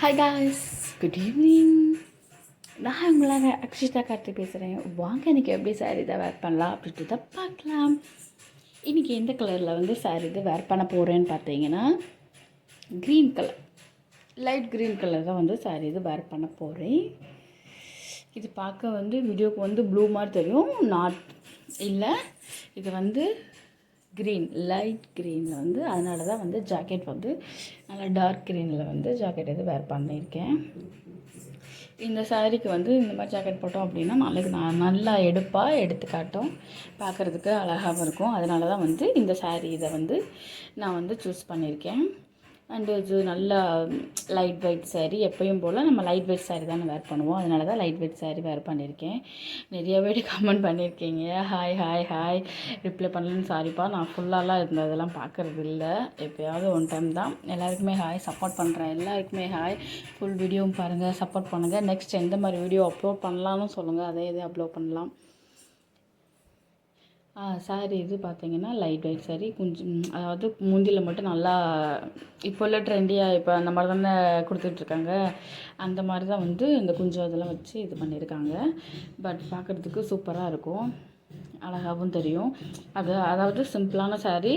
Hi guys, good evening. நான் உங்களாக அக்ஷிதா கார்த்தி பேசுகிறேன். வாங்க இன்றைக்கி எப்படி சாரீ இதை வேர் பண்ணலாம் அப்படின்றத பார்க்கலாம். இன்றைக்கி எந்த கலரில் வந்து சாரீ இது வேர் பண்ண போகிறேன்னு பார்த்தீங்கன்னா green colour, light green colour தான் வந்து சாரீ இது வேர் பண்ண போகிறேன். இது பார்க்க வந்து வீடியோவுக்கு வந்து ப்ளூ மாதிரி தெரியும், நாட் இல்லை, இது வந்து க்ரீன், லைட் க்ரீனில் வந்து, அதனால தான் வந்து ஜாக்கெட் வந்து நல்லா டார்க் க்ரீனில் வந்து ஜாக்கெட் இது வேர் பண்ணியிருக்கேன். இந்த சாரீக்கு வந்து இந்த மாதிரி ஜாக்கெட் போட்டோம் அப்படின்னா நாளைக்கு நான் நல்லா எடுத்து காட்டும், பார்க்குறதுக்கு அழகாகவும் இருக்கும். அதனால தான் வந்து இந்த சாரீ இதை வந்து நான் வந்து சூஸ் பண்ணியிருக்கேன். அண்டு இது நல்லா லைட் வெயிட் சாரீ, எப்பயும் போல் நம்ம லைட் வெயிட் சாரீ தானே வேர் பண்ணுவோம், அதனால தான் லைட் வெயிட் சாரீ வேர் பண்ணியிருக்கேன். நிறைய பேர் கமெண்ட் பண்ணியிருக்கீங்க, ஹாய் ஹாய் ஹாய், ரிப்ளை பண்ணலன்னு சாரிப்பா. நான் ஃபுல்லாலாம் இருந்ததெல்லாம் பார்க்குறது இல்லை, எப்போயாவது ஒன் டைம் தான். எல்லாருக்குமே ஹாய், சப்போர்ட் பண்ணுறேன் எல்லாருக்குமே ஹாய். ஃபுல் வீடியோவும் பாருங்கள், சப்போர்ட் பண்ணுங்கள். நெக்ஸ்ட் எந்த மாதிரி வீடியோ அப்லோட் பண்ணலான்னு சொல்லுங்கள், அதே இது அப்லோட் பண்ணலாம். சாரீ இது பார்த்தீங்கன்னா லைட் வெயிட் சாரீ, கொஞ்சம் அதாவது முந்தியில் மட்டும் நல்லா இப்போ உள்ள ட்ரெண்டியாக இப்போ அந்த மாதிரி தானே கொடுத்துட்ருக்காங்க, அந்த மாதிரி தான் வந்து இந்த குஞ்சம் இதெல்லாம் வச்சு இது பண்ணியிருக்காங்க. பட் பார்க்குறதுக்கு சூப்பராக இருக்கும், அழகாகவும் தெரியும். அதாவது சிம்பிளான சாரீ,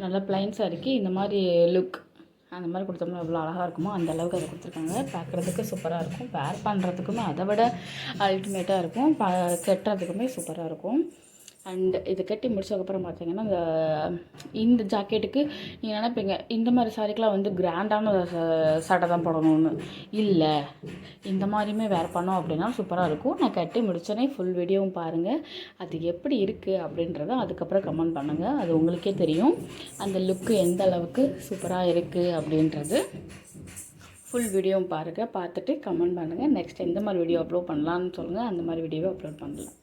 நல்லா ப்ளைன் சாரீக்கு இந்த மாதிரி லுக் அந்த மாதிரி கொடுத்தோம்னா எவ்வளோ அழகாக இருக்குமோ அந்த அளவுக்கு அதை கொடுத்துருக்காங்க. பார்க்குறதுக்கு சூப்பராக இருக்கும், வேர் பண்ணுறதுக்குமே அதை விட அல்டிமேட்டாக இருக்கும், கட்டுறதுக்குமே சூப்பராக இருக்கும். அண்ட் இது கட்டி முடிச்சதுக்கப்புறம் பார்த்தீங்கன்னா இந்த ஜாக்கெட்டுக்கு நீங்கள் நினைப்பீங்க இந்த மாதிரி சாரீக்கெலாம் வந்து கிராண்டான சட்டை தான் போடணும்னு. இல்லை, இந்த மாதிரியுமே வேர் பண்ணோம் அப்படின்னா சூப்பராக இருக்கும். நான் கட்டி முடிச்சோன்னே ஃபுல் வீடியோவும் பாருங்கள், அது எப்படி இருக்குது அப்படின்றத அதுக்கப்புறம் கமெண்ட் பண்ணுங்கள், அது உங்களுக்கே தெரியும் அந்த லுக்கு எந்த அளவுக்கு சூப்பராக இருக்குது அப்படின்றது. ஃபுல் வீடியோவும் பாருங்கள், பார்த்துட்டு கமெண்ட் பண்ணுங்கள். நெக்ஸ்ட் எந்த மாதிரி வீடியோ அப்லோட் பண்ணலான்னு சொல்லுங்கள், அந்த மாதிரி வீடியோவை அப்லோட் பண்ணலாம்.